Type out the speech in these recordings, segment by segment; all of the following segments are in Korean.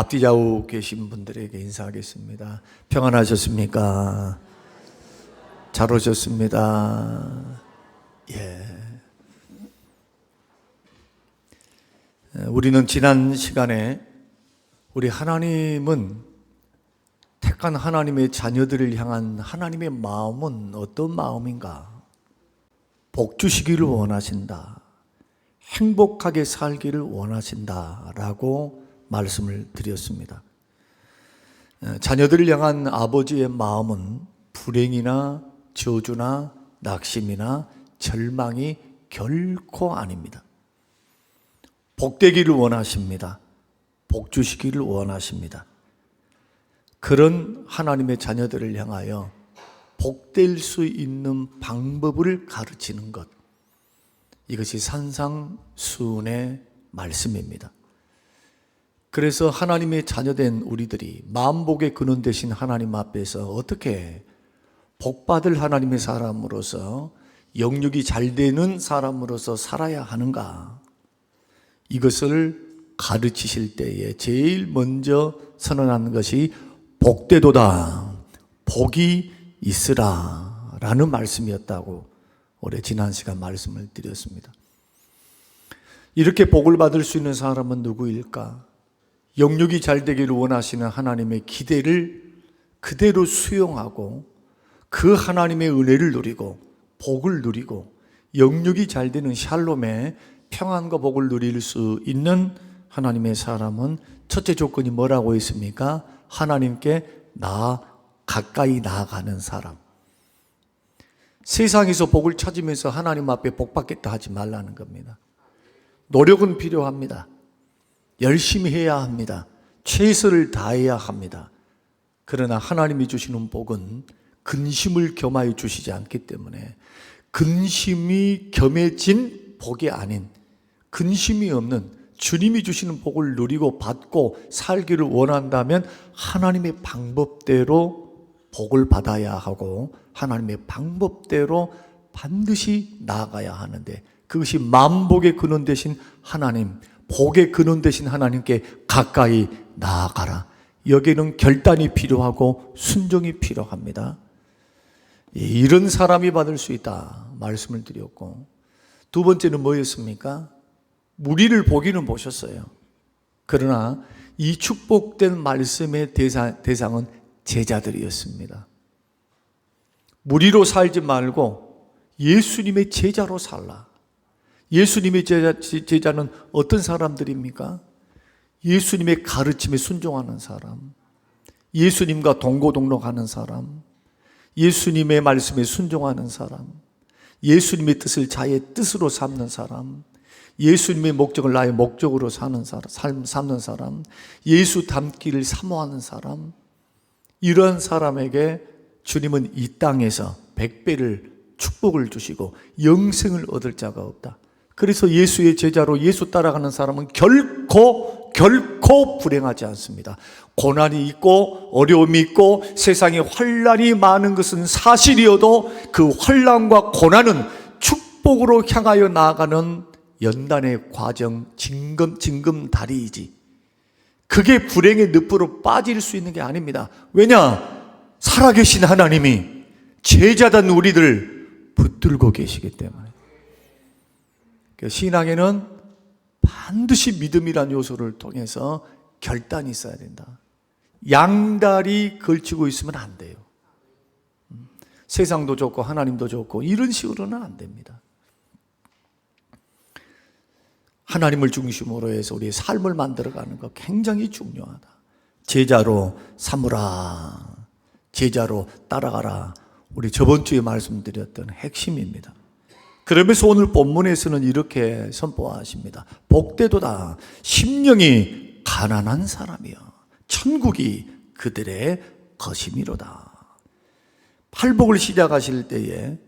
앞뒤 좌우 계신 분들에게 인사하겠습니다. 평안하셨습니까? 잘 오셨습니다. 우리는 지난 시간에 우리 하나님은 택한 하나님의 자녀들을 향한 하나님의 마음은 어떤 마음인가? 복 주시기를 원하신다. 행복하게 살기를 원하신다. 라고 말씀을 드렸습니다. 자녀들을 향한 아버지의 마음은 불행이나 저주나 낙심이나 절망이 결코 아닙니다. 복되기를 원하십니다. 복 주시기를 원하십니다. 그런 하나님의 자녀들을 향하여 복될 수 있는 방법을 가르치는 것, 이것이 산상수훈의 말씀입니다. 그래서 하나님의 자녀된 우리들이 만복의 근원 되신 하나님 앞에서 어떻게 복받을 하나님의 사람으로서 영육이 잘 되는 사람으로서 살아야 하는가, 이것을 가르치실 때에 제일 먼저 선언하는 것이 복되도다, 복이 있으라 라는 말씀이었다고 올해 지난 시간 말씀을 드렸습니다. 이렇게 복을 받을 수 있는 사람은 누구일까? 영육이 잘 되기를 원하시는 하나님의 기대를 그대로 수용하고 그 하나님의 은혜를 누리고 복을 누리고 영육이 잘 되는 샬롬의 평안과 복을 누릴 수 있는 하나님의 사람은 첫째 조건이 뭐라고 했습니까? 하나님께 가까이 나아가는 사람. 세상에서 복을 찾으면서 하나님 앞에 복 받겠다 하지 말라는 겁니다. 노력은 필요합니다. 열심히 해야 합니다. 최선을 다해야 합니다. 그러나 하나님이 주시는 복은 근심을 겸하여 주시지 않기 때문에 근심이 겸해진 복이 아닌, 근심이 없는 주님이 주시는 복을 누리고 받고 살기를 원한다면 하나님의 방법대로 복을 받아야 하고 하나님의 방법대로 반드시 나아가야 하는데, 그것이 만복의 근원 되신 하나님, 복의 근원 되신 하나님께 가까이 나아가라. 여기는 결단이 필요하고 순종이 필요합니다. 이런 사람이 받을 수 있다 말씀을 드렸고, 두 번째는 뭐였습니까? 무리를 보기는 보셨어요. 그러나 이 축복된 말씀의 대상은 제자들이었습니다. 무리로 살지 말고 예수님의 제자로 살라. 예수님의 제자는 어떤 사람들입니까? 예수님의 가르침에 순종하는 사람, 예수님과 동고동락하는 사람, 예수님의 말씀에 순종하는 사람, 예수님의 뜻을 자의 뜻으로 삼는 사람, 예수님의 목적을 나의 목적으로 삼는 사람, 예수 닮기를 사모하는 사람, 이러한 사람에게 주님은 이 땅에서 100배를 축복을 주시고 영생을 얻을 자가 없다. 그래서 예수의 제자로 예수 따라가는 사람은 결코 불행하지 않습니다. 고난이 있고 어려움이 있고 세상에 환난이 많은 것은 사실이어도 그 환난과 고난은 축복으로 향하여 나아가는 연단의 과정, 징검다리이지, 그게 불행의 늪으로 빠질 수 있는 게 아닙니다. 왜냐? 살아계신 하나님이 제자된 우리들 붙들고 계시기 때문에. 신앙에는 반드시 믿음이란 요소를 통해서 결단이 있어야 된다. 양다리 걸치고 있으면 안 돼요. 세상도 좋고 하나님도 좋고 이런 식으로는 안 됩니다. 하나님을 중심으로 해서 우리의 삶을 만들어가는 거 굉장히 중요하다. 제자로 삼으라, 제자로 따라가라. 우리 저번 주에 말씀드렸던 핵심입니다. 그러면서 오늘 본문에서는 이렇게 선포하십니다. 복되도다, 심령이 가난한 사람이여 천국이 그들의 것임이로다. 팔복을 시작하실 때에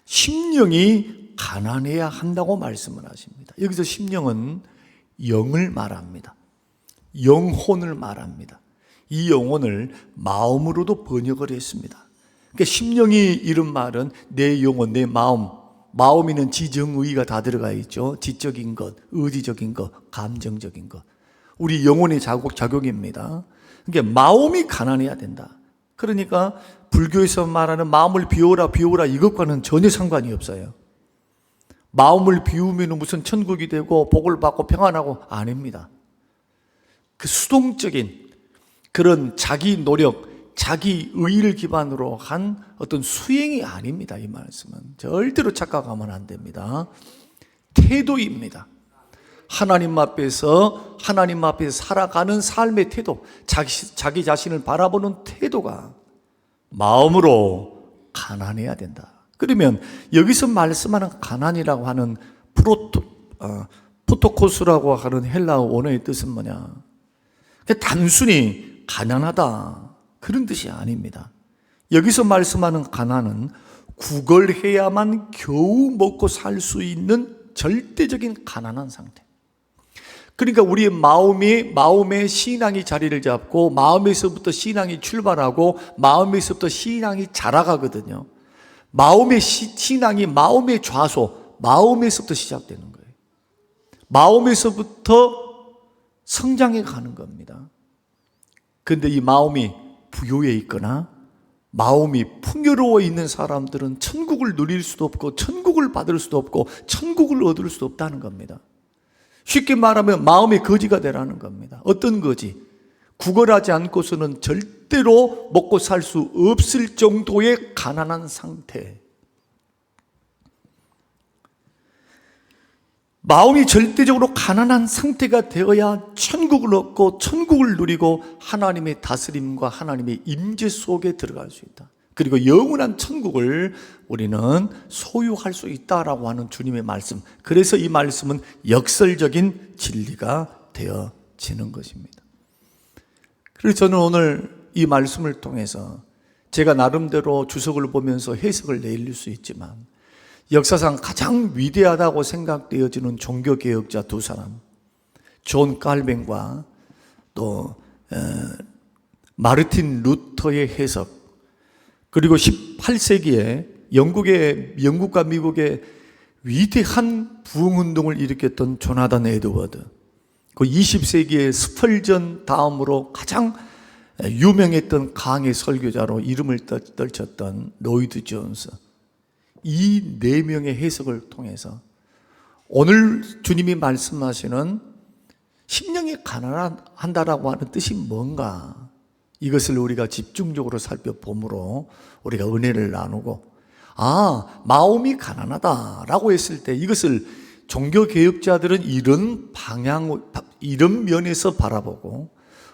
심령이 가난해야 한다고 말씀을 하십니다. 여기서 심령은 영을 말합니다. 영혼을 말합니다. 이 영혼을 마음으로도 번역을 했습니다. 그러니까 심령이 이런 말은 내 영혼, 내 마음에는 지정의가 다 들어가 있죠. 지적인 것, 의지적인 것, 감정적인 것. 우리 영혼의 작용입니다. 그러니까 마음이 가난해야 된다. 그러니까 불교에서 말하는 마음을 비우라 이것과는 전혀 상관이 없어요. 마음을 비우면 무슨 천국이 되고 복을 받고 평안하고 아닙니다. 그 수동적인 그런 자기 노력, 자기 의의를 기반으로 한 어떤 수행이 아닙니다. 이 말씀은 절대로 착각하면 안 됩니다. 태도입니다. 하나님 앞에서 살아가는 삶의 태도, 자기 자신을 바라보는 태도가 마음으로 가난해야 된다. 그러면 여기서 말씀하는 가난이라고 하는 푸토코스라고 하는 헬라어 원어의 뜻은 뭐냐? 단순히 가난하다 그런 뜻이 아닙니다. 여기서 말씀하는 가난은 구걸해야만 겨우 먹고 살 수 있는 절대적인 가난한 상태. 그러니까 우리의 마음에 신앙이 자리를 잡고 마음에서부터 신앙이 출발하고 마음에서부터 신앙이 자라가거든요. 마음의 신앙이 마음의 좌소, 마음에서부터 시작되는 거예요. 마음에서부터 성장해 가는 겁니다. 그런데 이 마음이 부요해 있거나 마음이 풍요로워 있는 사람들은 천국을 누릴 수도 없고 천국을 받을 수도 없고 천국을 얻을 수도 없다는 겁니다. 쉽게 말하면 마음의 거지가 되라는 겁니다. 어떤 거지? 구걸하지 않고서는 절대로 먹고 살 수 없을 정도의 가난한 상태. 마음이 절대적으로 가난한 상태가 되어야 천국을 얻고 천국을 누리고 하나님의 다스림과 하나님의 임재 속에 들어갈 수 있다. 그리고 영원한 천국을 우리는 소유할 수 있다라고 하는 주님의 말씀. 그래서 이 말씀은 역설적인 진리가 되어지는 것입니다. 그래서 저는 오늘 이 말씀을 통해서 제가 나름대로 주석을 보면서 해석을 내릴 수 있지만 역사상 가장 위대하다고 생각되어지는 종교개혁자 두 사람, 존 칼빈과 또 마르틴 루터의 해석, 그리고 18세기에 영국과 미국의 위대한 부흥운동을 일으켰던 조나단 에드워드, 그 20세기의 스펄전 다음으로 가장 유명했던 강의 설교자로 이름을 떨쳤던 로이드 존스, 이 네 명의 해석을 통해서 오늘 주님이 말씀하시는 심령이 가난한다라고 하는 뜻이 뭔가, 이것을 우리가 집중적으로 살펴보므로 우리가 은혜를 나누고, 마음이 가난하다라고 했을 때 이것을 종교개혁자들은 이런 면에서 바라보고,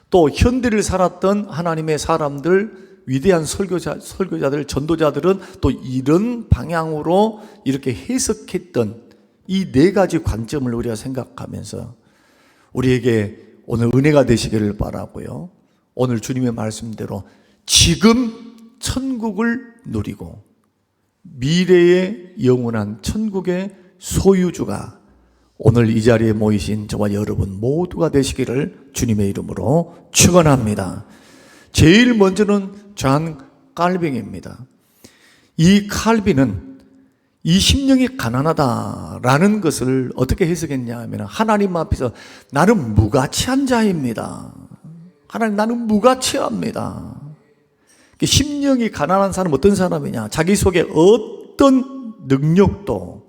또 현대를 살았던 하나님의 사람들, 위대한 설교자들, 전도자들은 또 이런 방향으로 이렇게 해석했던 이 네 가지 관점을 우리가 생각하면서 우리에게 오늘 은혜가 되시기를 바라고요. 오늘 주님의 말씀대로 지금 천국을 누리고 미래의 영원한 천국의 소유주가 오늘 이 자리에 모이신 저와 여러분 모두가 되시기를 주님의 이름으로 축원합니다. 제일 먼저는 존 칼빈입니다. 이 칼빈은 이 심령이 가난하다라는 것을 어떻게 해석했냐 하면, 하나님 앞에서 나는 무가치한 자입니다. 하나님, 나는 무가치합니다. 심령이 가난한 사람은 어떤 사람이냐? 자기 속에 어떤 능력도,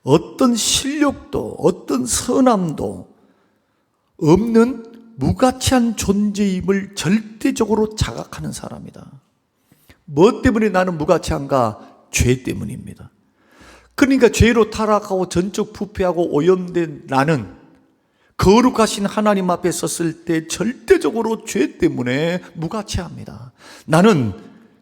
어떤 실력도, 어떤 선함도 없는 무가치한 존재임을 절대적으로 자각하는 사람이다. 뭐 때문에 나는 무가치한가? 죄 때문입니다. 그러니까 죄로 타락하고 전적 부패하고 오염된 나는 거룩하신 하나님 앞에 섰을 때 절대적으로 죄 때문에 무가치합니다. 나는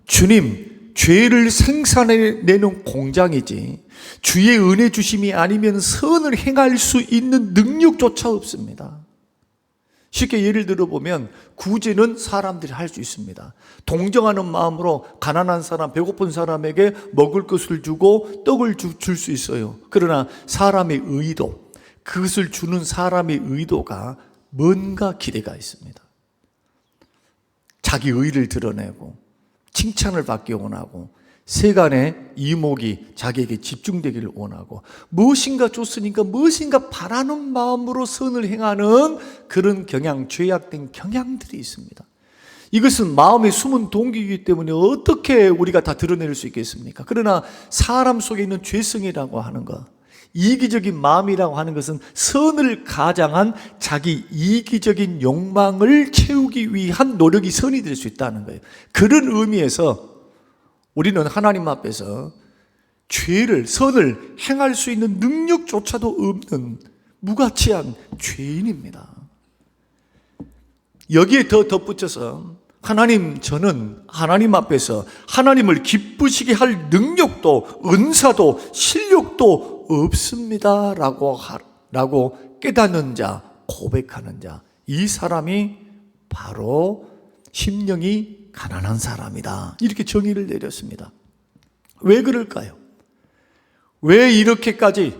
주님, 죄를 생산해내는 공장이지 주의 은혜 주심이 아니면 선을 행할 수 있는 능력조차 없습니다. 쉽게 예를 들어보면 구제는 사람들이 할 수 있습니다. 동정하는 마음으로 가난한 사람, 배고픈 사람에게 먹을 것을 주고 떡을 줄 수 있어요. 그러나 사람의 의도, 그것을 주는 사람의 의도가 뭔가 기대가 있습니다. 자기 의를 드러내고 칭찬을 받기 원하고 세간의 이목이 자기에게 집중되기를 원하고 무엇인가 줬으니까 무엇인가 바라는 마음으로 선을 행하는 그런 경향, 죄악된 경향들이 있습니다. 이것은 마음의 숨은 동기이기 때문에 어떻게 우리가 다 드러낼 수 있겠습니까? 그러나 사람 속에 있는 죄성이라고 하는 것, 이기적인 마음이라고 하는 것은 선을 가장한 자기 이기적인 욕망을 채우기 위한 노력이 선이 될 수 있다는 거예요. 그런 의미에서 우리는 하나님 앞에서 죄를, 선을 행할 수 있는 능력조차도 없는 무가치한 죄인입니다. 여기에 더 덧붙여서 하나님, 저는 하나님 앞에서 하나님을 기쁘시게 할 능력도 은사도 실력도 없습니다 라고 깨닫는 자, 고백하는 자, 이 사람이 바로 심령이 가난한 사람이다, 이렇게 정의를 내렸습니다. 왜 그럴까요? 왜 이렇게까지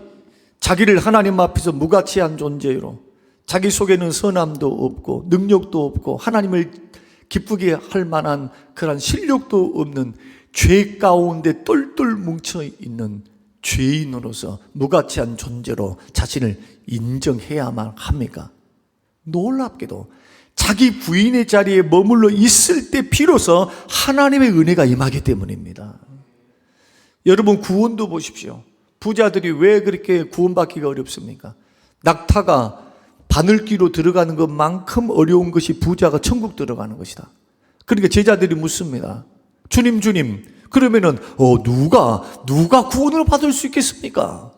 자기를 하나님 앞에서 무가치한 존재로, 자기 속에는 선함도 없고 능력도 없고 하나님을 기쁘게 할 만한 그런 실력도 없는 죄 가운데 똘똘 뭉쳐있는 죄인으로서 무가치한 존재로 자신을 인정해야만 합니까? 놀랍게도 자기 부인의 자리에 머물러 있을 때 비로소 하나님의 은혜가 임하기 때문입니다. 여러분, 구원도 보십시오. 부자들이 왜 그렇게 구원받기가 어렵습니까? 낙타가 바늘귀로 들어가는 것만큼 어려운 것이 부자가 천국 들어가는 것이다. 그러니까 제자들이 묻습니다. 주님, 그러면은 누가 구원을 받을 수 있겠습니까?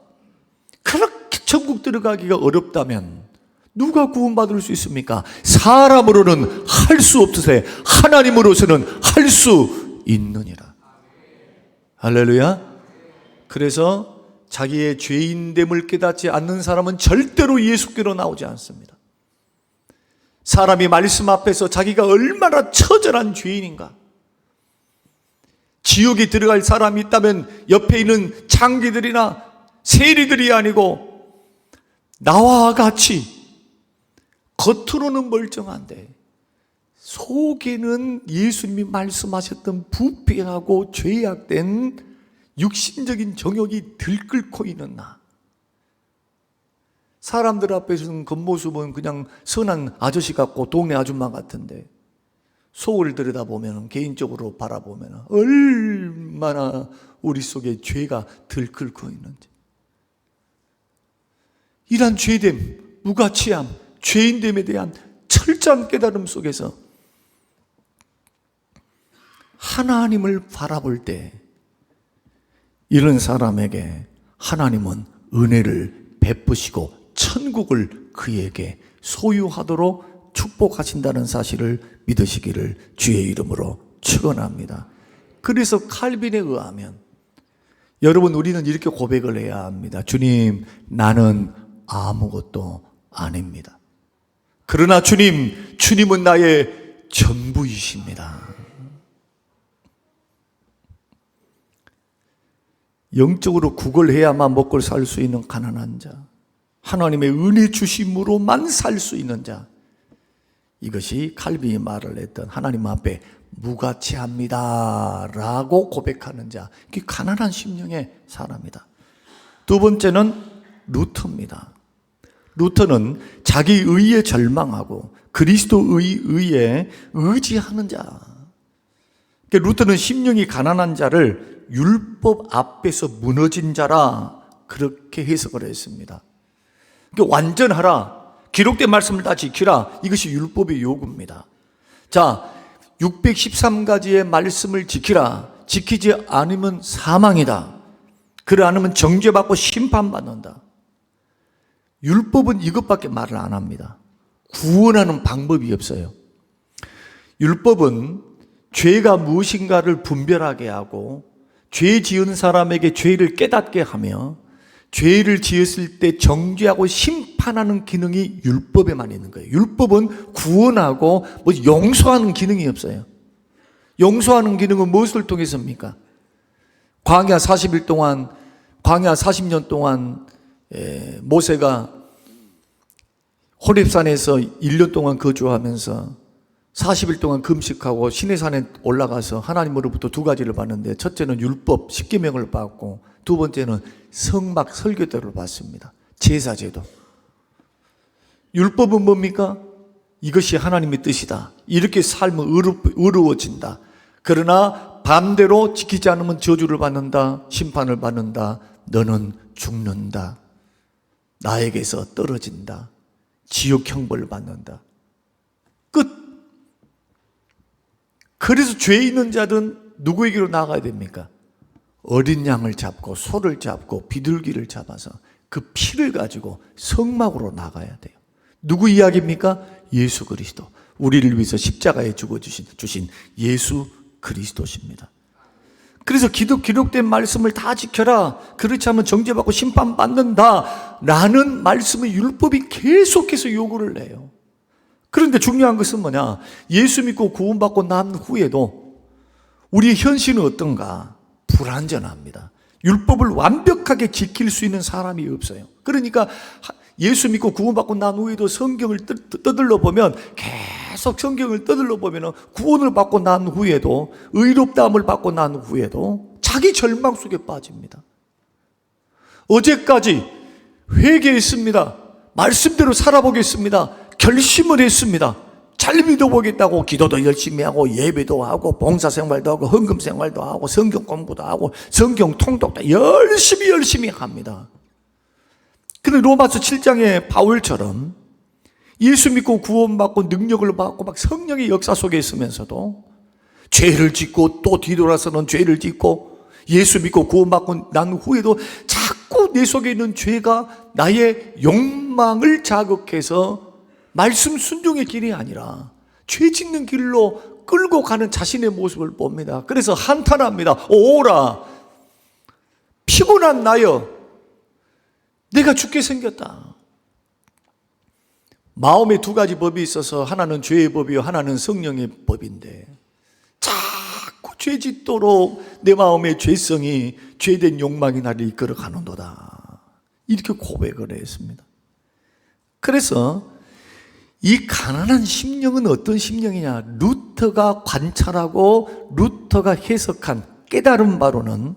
그렇게 천국 들어가기가 어렵다면 누가 구원받을 수 있습니까? 사람으로는 할 수 없으되 하나님으로서는 할 수 있느니라. 할렐루야. 그래서 자기의 죄인됨을 깨닫지 않는 사람은 절대로 예수께로 나오지 않습니다. 사람이 말씀 앞에서 자기가 얼마나 처절한 죄인인가, 지옥에 들어갈 사람이 있다면 옆에 있는 창기들이나 세리들이 아니고 나와 같이 겉으로는 멀쩡한데 속에는 예수님이 말씀하셨던 부패하고 죄악된 육신적인 정욕이 들끓고 있는 나. 사람들 앞에서는 겉모습은 그냥 선한 아저씨 같고 동네 아줌마 같은데 속을 들여다보면, 개인적으로 바라보면 얼마나 우리 속에 죄가 들끓고 있는지. 이런 죄됨, 무가치함, 죄인됨에 대한 철저한 깨달음 속에서 하나님을 바라볼 때 이런 사람에게 하나님은 은혜를 베푸시고 천국을 그에게 소유하도록 축복하신다는 사실을 믿으시기를 주의 이름으로 축원합니다. 그래서 칼빈에 의하면 여러분, 우리는 이렇게 고백을 해야 합니다. 주님, 나는 아무것도 아닙니다. 그러나 주님은 나의 전부이십니다. 영적으로 구걸해야만 먹고 살 수 있는 가난한 자, 하나님의 은혜 주심으로만 살 수 있는 자, 이것이 칼빈이 말을 했던 하나님 앞에 무가치합니다 라고 고백하는 자, 이게 가난한 심령의 사람이다. 두 번째는 루터입니다. 루터는 자기 의에 절망하고 그리스도의 의에 의지하는 자. 루터는 심령이 가난한 자를 율법 앞에서 무너진 자라 그렇게 해석을 했습니다. 완전하라, 기록된 말씀을 다 지키라, 이것이 율법의 요구입니다. 자, 613가지의 말씀을 지키라. 지키지 않으면 사망이다. 그래 않으면 정죄받고 심판받는다. 율법은 이것밖에 말을 안 합니다. 구원하는 방법이 없어요. 율법은 죄가 무엇인가를 분별하게 하고 죄 지은 사람에게 죄를 깨닫게 하며 죄를 지었을 때 정죄하고 심판하는 기능이 율법에만 있는 거예요. 율법은 구원하고 용서하는 기능이 없어요. 용서하는 기능은 무엇을 통해서입니까? 광야 40일 동안, 광야 40년 동안 모세가 호렙산에서 1년 동안 거주하면서 40일 동안 금식하고 시내산에 올라가서 하나님으로부터 두 가지를 받는데, 첫째는 율법 10계명을 받고 두 번째는 성막 설교대를 받습니다. 제사제도. 율법은 뭡니까? 이것이 하나님의 뜻이다. 이렇게 살면 의로워진다. 그러나 반대로 지키지 않으면 저주를 받는다. 심판을 받는다. 너는 죽는다. 나에게서 떨어진다. 지옥 형벌을 받는다. 끝. 그래서 죄 있는 자들은 누구에게로 나가야 됩니까? 어린 양을 잡고 소를 잡고 비둘기를 잡아서 그 피를 가지고 성막으로 나가야 돼요. 누구 이야기입니까? 예수 그리스도. 우리를 위해서 십자가에 죽어주신 예수 그리스도십니다. 그래서 기록된 말씀을 다 지켜라. 그렇지 않으면 정죄받고 심판받는다 라는 말씀을 율법이 계속해서 요구를 해요. 그런데 중요한 것은 뭐냐? 예수 믿고 구원받고 난 후에도 우리의 현실은 어떤가? 불완전합니다. 율법을 완벽하게 지킬 수 있는 사람이 없어요. 그러니까 예수 믿고 구원받고 난 후에도 성경을 떠들러 보면, 계속 성경을 떠들러 보면 구원을 받고 난 후에도, 의롭다함을 받고 난 후에도 자기 절망 속에 빠집니다. 어제까지 회개했습니다. 말씀대로 살아보겠습니다. 결심을 했습니다. 잘 믿어보겠다고 기도도 열심히 하고 예배도 하고 봉사생활도 하고 헌금생활도 하고 성경 공부도 하고 성경 통독도 열심히 합니다. 근데 로마서 7장의 바울처럼 예수 믿고 구원받고 능력을 받고 막 성령의 역사 속에 있으면서도 죄를 짓고 또 뒤돌아서는 죄를 짓고, 예수 믿고 구원받고 난 후에도 자꾸 내 속에 있는 죄가 나의 욕망을 자극해서 말씀 순종의 길이 아니라 죄 짓는 길로 끌고 가는 자신의 모습을 봅니다. 그래서 한탄합니다. 오라 피곤한 나여, 내가 죽게 생겼다. 마음에 두 가지 법이 있어서 하나는 죄의 법이요 하나는 성령의 법인데, 자꾸 죄 짓도록 내 마음의 죄성이, 죄된 욕망이 나를 이끌어 가는도다. 이렇게 고백을 했습니다. 그래서 이 가난한 심령은 어떤 심령이냐? 루터가 관찰하고 루터가 해석한 깨달은 바로는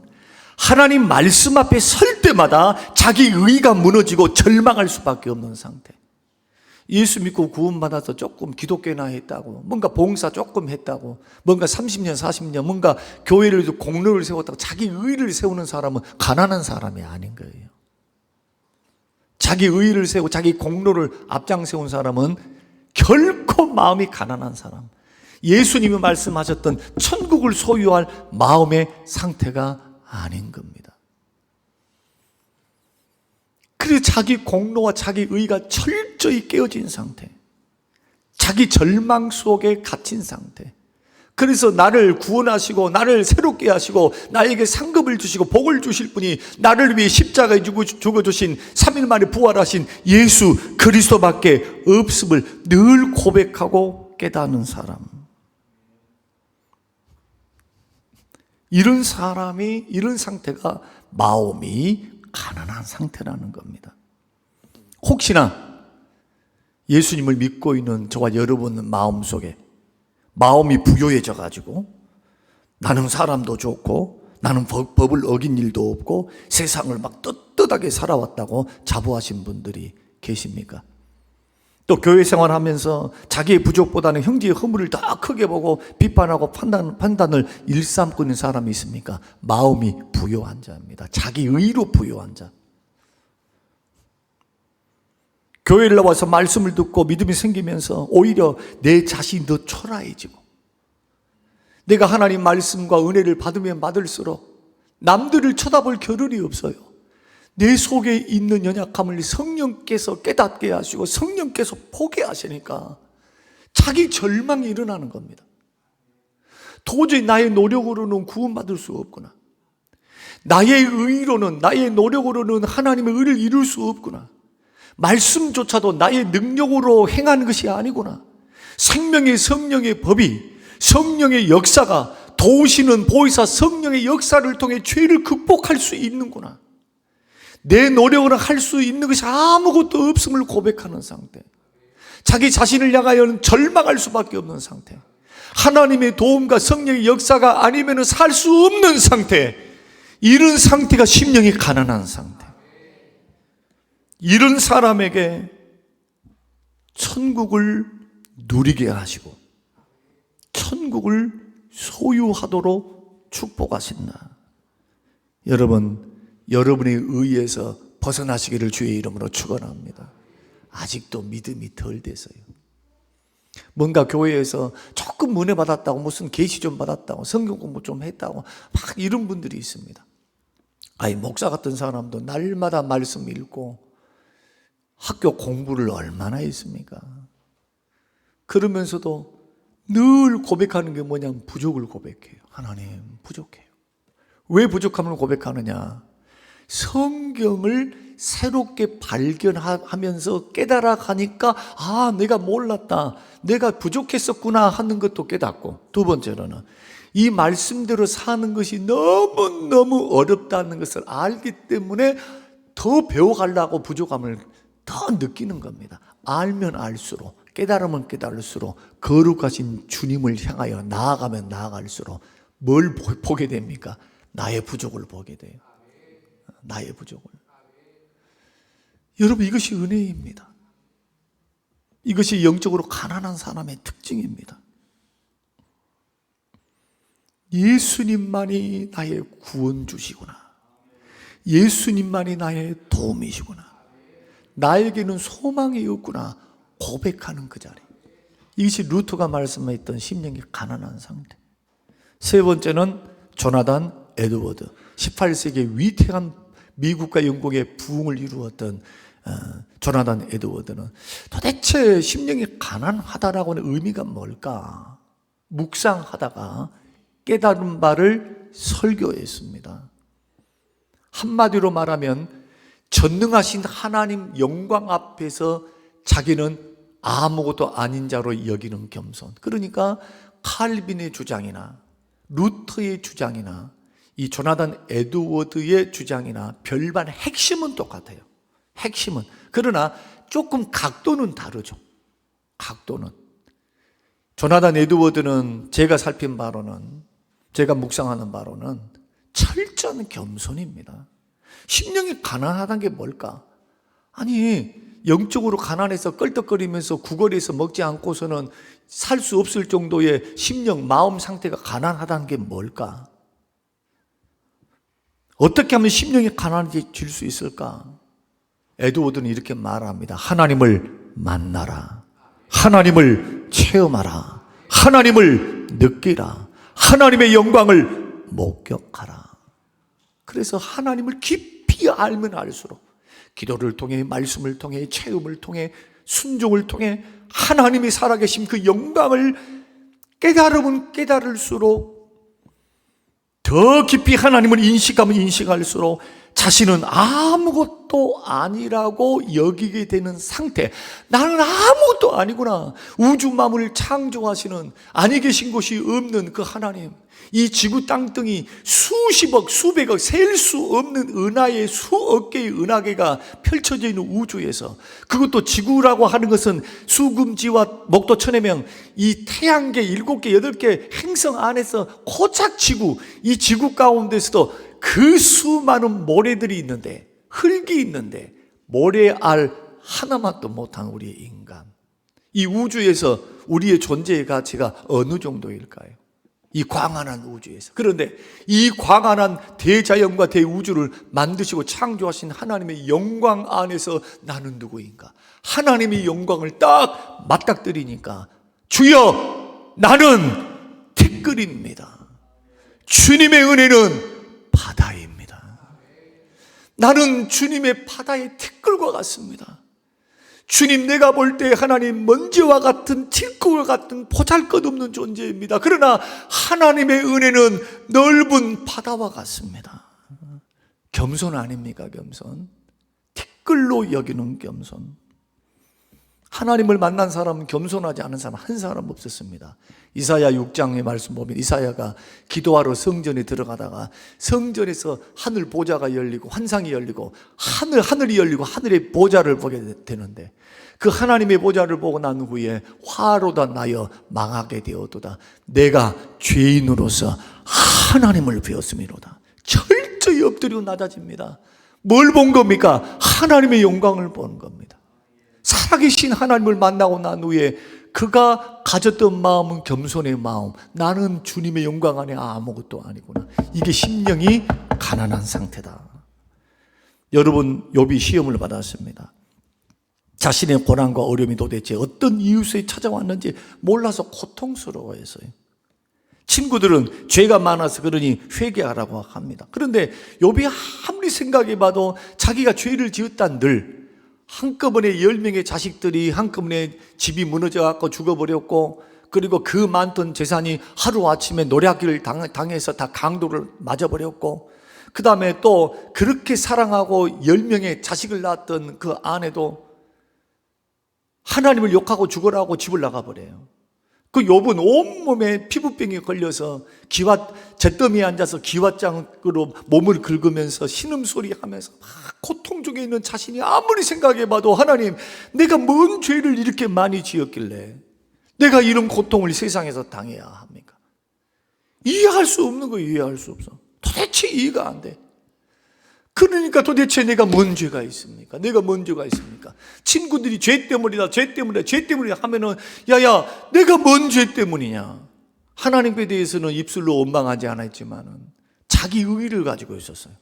하나님 말씀 앞에 설 때마다 자기 의가 무너지고 절망할 수밖에 없는 상태. 예수 믿고 구원받아서 조금 기독교나 했다고, 뭔가 봉사 조금 했다고, 뭔가 30년 40년 뭔가 교회를 공로를 세웠다고 자기 의를 세우는 사람은 가난한 사람이 아닌 거예요. 자기 의를 세우고 자기 공로를 앞장 세운 사람은 결코 마음이 가난한 사람, 예수님이 말씀하셨던 천국을 소유할 마음의 상태가 아닌 겁니다. 그래서 자기 공로와 자기 의가 철저히 깨어진 상태, 자기 절망 속에 갇힌 상태. 그래서 나를 구원하시고 나를 새롭게 하시고 나에게 상급을 주시고 복을 주실 분이 나를 위해 십자가에 죽어주신 3일 만에 부활하신 예수 그리스도밖에 없음을 늘 고백하고 깨닫는 사람, 이런 사람이, 이런 상태가 마음이 가난한 상태라는 겁니다. 혹시나 예수님을 믿고 있는 저와 여러분 마음속에 마음이 부요해져 가지고 나는 사람도 좋고 나는 법을 어긴 일도 없고 세상을 막 떳떳하게 살아왔다고 자부하신 분들이 계십니까? 또 교회 생활하면서 자기의 부족보다는 형제의 허물을 더 크게 보고 비판하고 판단을 일삼고 있는 사람이 있습니까? 마음이 부요한 자입니다. 자기 의로 부요한 자. 교회를 나와서 말씀을 듣고 믿음이 생기면서 오히려 내 자신이 더 초라해지고, 내가 하나님 말씀과 은혜를 받으면 받을수록 남들을 쳐다볼 겨를이 없어요. 내 속에 있는 연약함을 성령께서 깨닫게 하시고 성령께서 보게 하시니까 자기 절망이 일어나는 겁니다. 도저히 나의 노력으로는 구원받을 수 없구나, 나의 의로는, 나의 노력으로는 하나님의 의를 이룰 수 없구나, 말씀조차도 나의 능력으로 행하는 것이 아니구나, 생명의 성령의 법이, 성령의 역사가, 도우시는 보혜사 성령의 역사를 통해 죄를 극복할 수 있는구나, 내 노력으로 할 수 있는 것이 아무것도 없음을 고백하는 상태. 자기 자신을 향하여는 절망할 수밖에 없는 상태, 하나님의 도움과 성령의 역사가 아니면 살 수 없는 상태, 이런 상태가 심령이 가난한 상태. 이런 사람에게 천국을 누리게 하시고 천국을 소유하도록 축복하신다. 여러분, 여러분의 의에서 벗어나시기를 주의 이름으로 축원합니다. 아직도 믿음이 덜 돼서요. 뭔가 교회에서 조금 은혜 받았다고, 무슨 계시 좀 받았다고, 성경 공부 좀 했다고 막 이런 분들이 있습니다. 아니, 목사 같은 사람도 날마다 말씀 읽고 학교 공부를 얼마나 했습니까? 그러면서도 늘 고백하는 게 뭐냐면 부족을 고백해요. 하나님, 부족해요. 왜 부족함을 고백하느냐? 성경을 새롭게 발견하면서 깨달아가니까 아, 내가 몰랐다, 내가 부족했었구나 하는 것도 깨닫고, 두 번째로는 이 말씀대로 사는 것이 너무너무 어렵다는 것을 알기 때문에 더 배워가려고 부족함을 더 느끼는 겁니다. 알면 알수록, 깨달으면 깨달을수록 거룩하신 주님을 향하여 나아가면 나아갈수록 뭘 보게 됩니까? 나의 부족을 보게 돼요. 나의 부족을. 여러분, 이것이 은혜입니다. 이것이 영적으로 가난한 사람의 특징입니다. 예수님만이 나의 구원주시구나, 예수님만이 나의 도움이시구나, 나에게는 소망이 없구나 고백하는 그 자리, 이것이 루터가 말씀했던 심령이 가난한 상태. 세 번째는 조나단 에드워드, 18세기의 위대한 미국과 영국의 부흥을 이루었던 조나단 에드워드는 도대체 심령이 가난하다라고는 의미가 뭘까 묵상하다가 깨달은 바를 설교했습니다. 한마디로 말하면 전능하신 하나님 영광 앞에서 자기는 아무것도 아닌 자로 여기는 겸손. 그러니까 칼빈의 주장이나 루터의 주장이나 이 조나단 에드워드의 주장이나 별반 핵심은 똑같아요. 핵심은. 그러나 조금 각도는 다르죠. 각도는. 조나단 에드워드는 제가 살핀 바로는, 제가 묵상하는 바로는 철저한 겸손입니다. 심령이 가난하다는 게 뭘까? 아니, 영적으로 가난해서 껄떡거리면서 구걸해서 먹지 않고서는 살 수 없을 정도의 심령, 마음 상태가 가난하다는 게 뭘까? 어떻게 하면 심령이 가난해질 수 있을까? 에드워드는 이렇게 말합니다. 하나님을 만나라, 하나님을 체험하라, 하나님을 느끼라, 하나님의 영광을 목격하라. 그래서 하나님을 깊이 알면 알수록, 기도를 통해, 말씀을 통해, 체험을 통해, 순종을 통해 하나님이 살아계신 그 영광을 깨달으면 깨달을수록, 더 깊이 하나님을 인식하면 인식할수록 자신은 아무것도 아니라고 여기게 되는 상태. 나는 아무것도 아니구나. 우주 만물을 창조하시는, 아니 계신 곳이 없는 그 하나님, 이 지구 땅덩이 수십억 수백억 셀 수 없는 은하의 수억 개의 은하계가 펼쳐져 있는 우주에서, 그것도 지구라고 하는 것은 수금지와 목도 천해명, 이 태양계 7개 8개 행성 안에서 고작 지구, 이 지구 가운데서도 그 수많은 모래들이 있는데, 흙이 있는데 모래알 하나만도 못한 우리의 인간, 이 우주에서 우리의 존재의 가치가 어느 정도일까요? 이 광활한 우주에서. 그런데 이 광활한 대자연과 대우주를 만드시고 창조하신 하나님의 영광 안에서 나는 누구인가? 하나님의 영광을 딱 맞닥뜨리니까, 주여, 나는 티끌입니다. 주님의 은혜는 바다입니다. 나는 주님의 바다의 티끌과 같습니다. 주님, 내가 볼 때 하나님 먼지와 같은 티끌과 같은 보잘것없는 존재입니다. 그러나 하나님의 은혜는 넓은 바다와 같습니다. 겸손 아닙니까? 겸손. 티끌로 여기는 겸손. 하나님을 만난 사람은 겸손하지 않은 사람 한 사람 없었습니다. 이사야 6장의 말씀 보면 이사야가 기도하러 성전에 들어가다가 성전에서 하늘 보좌가 열리고 환상이 열리고 하늘이 열리고 하늘의 보좌를 보게 되는데 그 하나님의 보좌를 보고 난 후에 화로다 나여 망하게 되었도다. 내가 죄인으로서 하나님을 배웠음이로다. 철저히 엎드리고 낮아집니다. 뭘 본 겁니까? 하나님의 영광을 보는 겁니다. 살아계신 하나님을 만나고 난 후에 그가 가졌던 마음은 겸손의 마음. 나는 주님의 영광 안에 아무것도 아니구나. 이게 심령이 가난한 상태다. 여러분, 욥이 시험을 받았습니다. 자신의 고난과 어려움이 도대체 어떤 이유에서 찾아왔는지 몰라서 고통스러워했어요. 친구들은 죄가 많아서 그러니 회개하라고 합니다. 그런데 욥이 아무리 생각해봐도 자기가 죄를 지었단 늘 한꺼번에 10명의 자식들이 한꺼번에 집이 무너져갖고 죽어버렸고, 그리고 그 많던 재산이 하루아침에 노략기를 당해서 다 강도를 맞아버렸고, 그 다음에 또 그렇게 사랑하고 10명의 자식을 낳았던 그 아내도 하나님을 욕하고 죽으라고 집을 나가버려요. 그 욥은 온몸에 피부병이 걸려서 잿더미에 앉아서 기왓장으로 몸을 긁으면서 신음소리 하면서 막 고통 중에 있는 자신이 아무리 생각해봐도 하나님, 내가 뭔 죄를 이렇게 많이 지었길래 내가 이런 고통을 세상에서 당해야 합니까? 이해할 수 없는 거 이해할 수 없어. 도대체 이해가 안 돼. 그러니까 도대체 내가 뭔 죄가 있습니까? 내가 뭔 죄가 있습니까? 친구들이 죄 때문이다, 죄 때문이다 하면은, 야야, 내가 뭔 죄 때문이냐? 하나님께 대해서는 입술로 원망하지 않았지만은 자기 의의를 가지고 있었어요.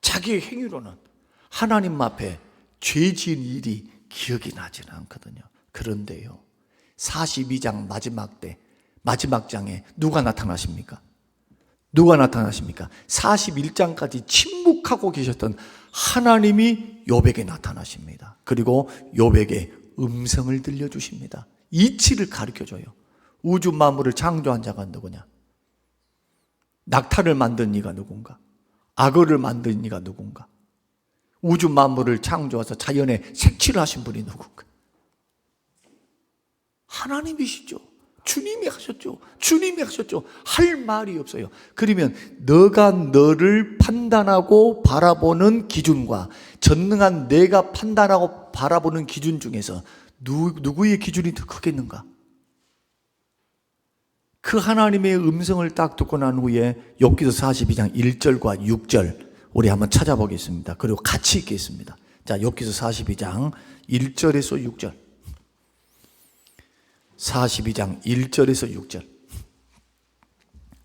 자기의 행위로는 하나님 앞에 죄 지은 일이 기억이 나지는 않거든요. 그런데요, 42장 마지막 장에 누가 나타나십니까? 누가 나타나십니까? 41장까지 침묵하고 계셨던 하나님이 욥에게 나타나십니다. 그리고 욥에게 음성을 들려주십니다. 이치를 가르쳐줘요. 우주 만물을 창조한 자가 누구냐? 낙타를 만든 이가 누군가? 악어를 만든 이가 누군가? 우주 만물을 창조해서 자연에 색칠을 하신 분이 누군가? 하나님이시죠. 주님이 하셨죠. 주님이 하셨죠. 할 말이 없어요. 그러면 너가 너를 판단하고 바라보는 기준과 전능한 내가 판단하고 바라보는 기준 중에서 누구의 기준이 더 크겠는가? 그 하나님의 음성을 딱 듣고 난 후에 욥기서 42장 1절과 6절 우리 한번 찾아보겠습니다. 그리고 같이 읽겠습니다. 자, 욥기서 42장 1절에서 6절. 42장 1절에서 6절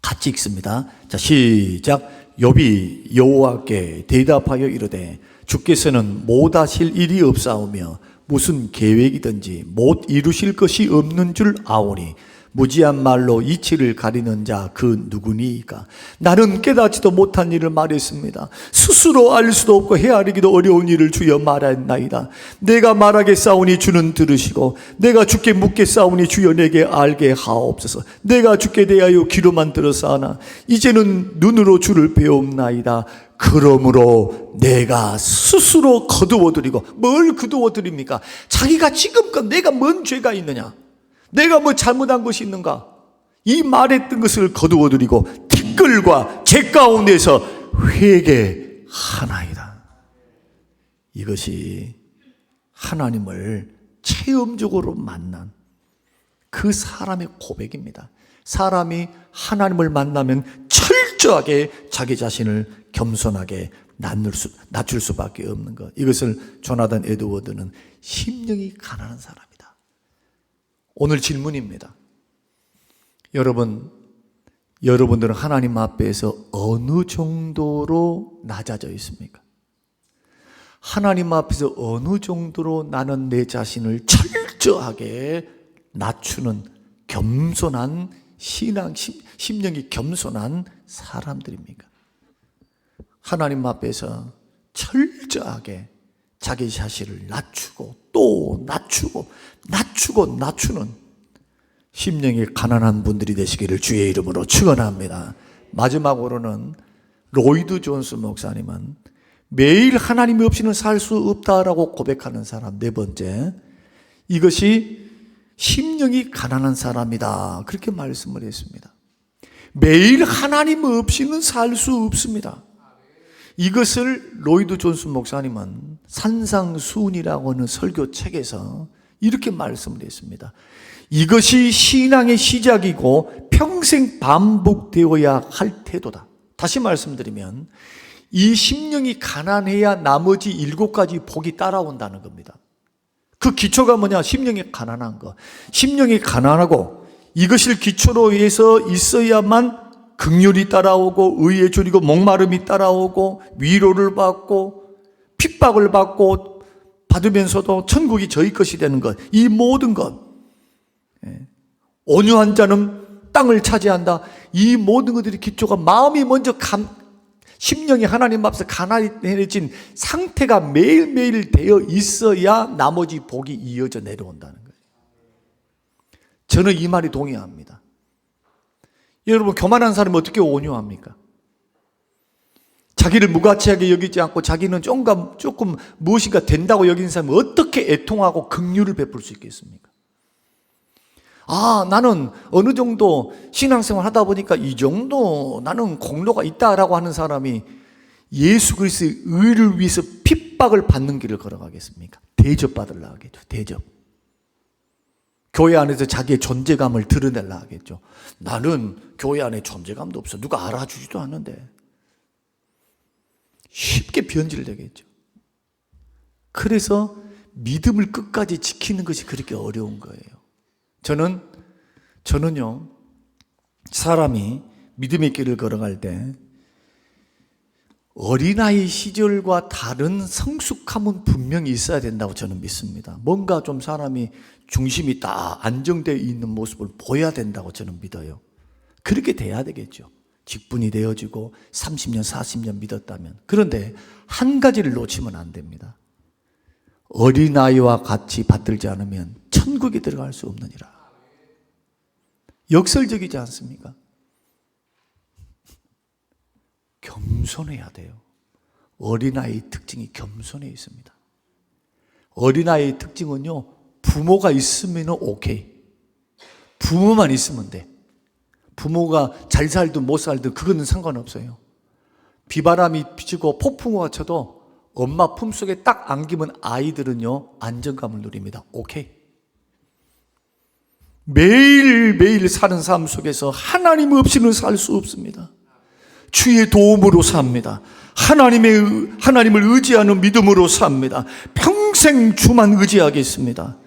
같이 읽습니다. 자, 시작. 욥이 여호와께 대답하여 이르되 주께서는 못 하실 일이 없사오며 무슨 계획이든지 못 이루실 것이 없는 줄 아오니 무지한 말로 이치를 가리는 자 그 누구니이까? 나는 깨닫지도 못한 일을 말했습니다. 스스로 알 수도 없고 헤아리기도 어려운 일을 주여 말하였나이다. 내가 말하겠사오니 주는 들으시고 내가 주께 묻겠사오니 주여 내게 알게 하옵소서. 내가 주께 대하여 귀로만 들었사오나 이제는 눈으로 주를 배움나이다. 그러므로 내가 스스로 거두어드리고, 뭘 거두어드립니까? 자기가 지금껏 내가 뭔 죄가 있느냐, 내가 뭐 잘못한 것이 있는가, 이 말했던 것을 거두어드리고 티끌과 재 가운데서 회개하나이다. 이것이 하나님을 체험적으로 만난 그 사람의 고백입니다. 사람이 하나님을 만나면 철저하게 자기 자신을 겸손하게 낮출 수밖에 없는 것. 이것을 조나단 에드워드는 심령이 가난한 사람이다. 오늘 질문입니다. 여러분들은 하나님 앞에서 어느 정도로 낮아져 있습니까? 하나님 앞에서 어느 정도로 나는 내 자신을 철저하게 낮추는 겸손한 신앙, 심령이 겸손한 사람들입니까? 하나님 앞에서 철저하게 자기 자신을 낮추고 또 낮추는 심령이 가난한 분들이 되시기를 주의 이름으로 축원합니다. 마지막으로는 로이드 존스 목사님은 매일 하나님이 없이는 살 수 없다라고 고백하는 사람. 네 번째, 이것이 심령이 가난한 사람이다. 그렇게 말씀을 했습니다. 매일 하나님 없이는 살 수 없습니다. 이것을 로이드 존슨 목사님은 산상수훈이라고 하는 설교책에서 이렇게 말씀을 했습니다. 이것이 신앙의 시작이고 평생 반복되어야 할 태도다. 다시 말씀드리면 이 심령이 가난해야 나머지 7가지 복이 따라온다는 겁니다. 그 기초가 뭐냐? 심령이 가난한 거. 심령이 가난하고 이것을 기초로 해서 있어야만 긍휼이 따라오고 의에 줄이고 목마름이 따라오고 위로를 받고 핍박을 받고 받으면서도 천국이 저희 것이 되는 것. 이 모든 것. 온유한 자는 땅을 차지한다. 이 모든 것들이 기초가 마음이 먼저 심령이 하나님 앞에서 가난해진 상태가 매일매일 되어 있어야 나머지 복이 이어져 내려온다는 거예요. 저는 이 말에 동의합니다. 여러분, 교만한 사람이 어떻게 온유합니까? 자기를 무가치하게 여기지 않고 자기는 조금 무엇인가 된다고 여기는 사람이 어떻게 애통하고 긍휼을 베풀 수 있겠습니까? 나는 어느 정도 신앙생활 하다 보니까 이 정도 나는 공로가 있다라고 하는 사람이 예수 그리스도의 의를 위해서 핍박을 받는 길을 걸어가겠습니까? 대접받으려 하겠죠. 대접. 교회 안에서 자기의 존재감을 드러내려 하겠죠. 나는 교회 안에 존재감도 없어. 누가 알아주지도 않는데. 쉽게 변질되겠죠. 그래서 믿음을 끝까지 지키는 것이 그렇게 어려운 거예요. 저는요, 사람이 믿음의 길을 걸어갈 때 어린아이 시절과 다른 성숙함은 분명히 있어야 된다고 저는 믿습니다. 뭔가 좀 사람이 중심이 딱 안정되어 있는 모습을 보여야 된다고 저는 믿어요. 그렇게 돼야 되겠죠. 직분이 되어지고 30년, 40년 믿었다면. 그런데 한 가지를 놓치면 안 됩니다. 어린아이와 같이 받들지 않으면 천국에 들어갈 수 없느니라. 역설적이지 않습니까? 겸손해야 돼요. 어린아이의 특징이 겸손해 있습니다. 어린아이의 특징은요, 부모가 있으면 오케이. 부모만 있으면 돼. 부모가 잘 살든 못 살든 그거는 상관없어요. 비바람이 비치고 폭풍우가 쳐도 엄마 품속에 딱 안기면 아이들은요, 안정감을 누립니다. 오케이. 매일매일 사는 삶 속에서 하나님 없이는 살 수 없습니다. 주의 도움으로 삽니다. 하나님을 의지하는 믿음으로 삽니다. 평생 주만 의지하겠습니다.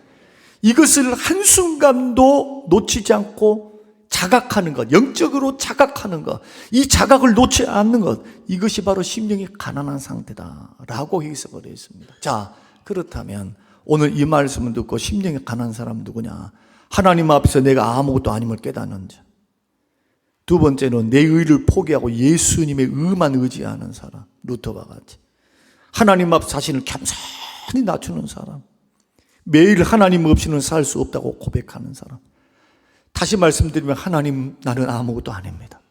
이것을 한순간도 놓치지 않고 자각하는 것, 영적으로 자각하는 것, 이 자각을 놓지 않는 것, 이것이 바로 심령이 가난한 상태다라고 해석을 했습니다. 자, 그렇다면 오늘 이 말씀을 듣고 심령이 가난한 사람은 누구냐? 하나님 앞에서 내가 아무것도 아님을 깨닫는 자. 두 번째는 내 의를 포기하고 예수님의 의만 의지하는 사람, 루터와 같이. 하나님 앞 자신을 겸손히 낮추는 사람. 매일 하나님 없이는 살 수 없다고 고백하는 사람. 다시 말씀드리면 하나님, 나는 아무것도 아닙니다.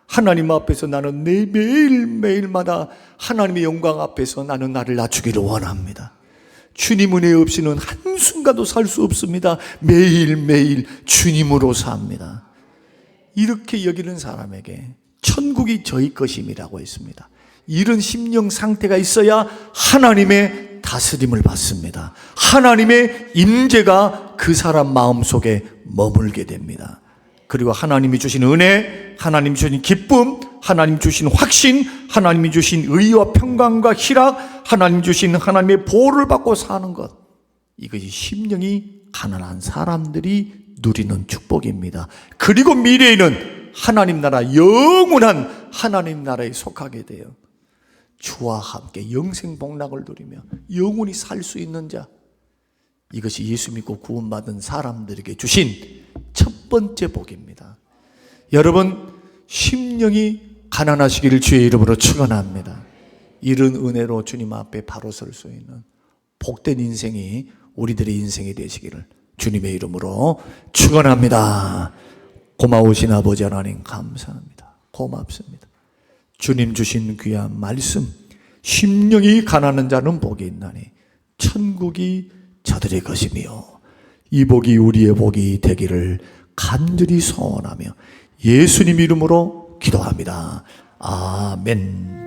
하나님 앞에서 나는 매일매일마다 하나님의 영광 앞에서 나는 나를 낮추기를 원합니다. 주님 은혜 없이는 한순간도 살 수 없습니다. 매일매일 주님으로 삽니다. 이렇게 여기는 사람에게 천국이 저희 것임이라고 했습니다. 이런 심령 상태가 있어야 하나님의 다스림을 받습니다. 하나님의 임재가 그 사람 마음속에 머물게 됩니다. 그리고 하나님이 주신 은혜, 하나님이 주신 기쁨, 하나님 주신 확신, 하나님이 주신 의와 평강과 희락, 하나님 주신 하나님의 보호를 받고 사는 것, 이것이 심령이 가난한 사람들이 누리는 축복입니다. 그리고 미래에는 하나님 나라, 영원한 하나님 나라에 속하게 돼요. 주와 함께 영생복락을 누리며 영원히 살 수 있는 자, 이것이 예수 믿고 구원받은 사람들에게 주신 첫 번째 복입니다. 여러분, 심령이 가난하시기를 주의 이름으로 축원합니다. 이런 은혜로 주님 앞에 바로 설 수 있는 복된 인생이 우리들의 인생이 되시기를 주님의 이름으로 축원합니다. 고마우신 아버지 하나님 감사합니다. 고맙습니다. 주님 주신 귀한 말씀, 심령이 가난한 자는 복이 있나니 천국이 저들의 것이며 이 복이 우리의 복이 되기를 간절히 소원하며 예수님 이름으로 기도합니다. 아멘.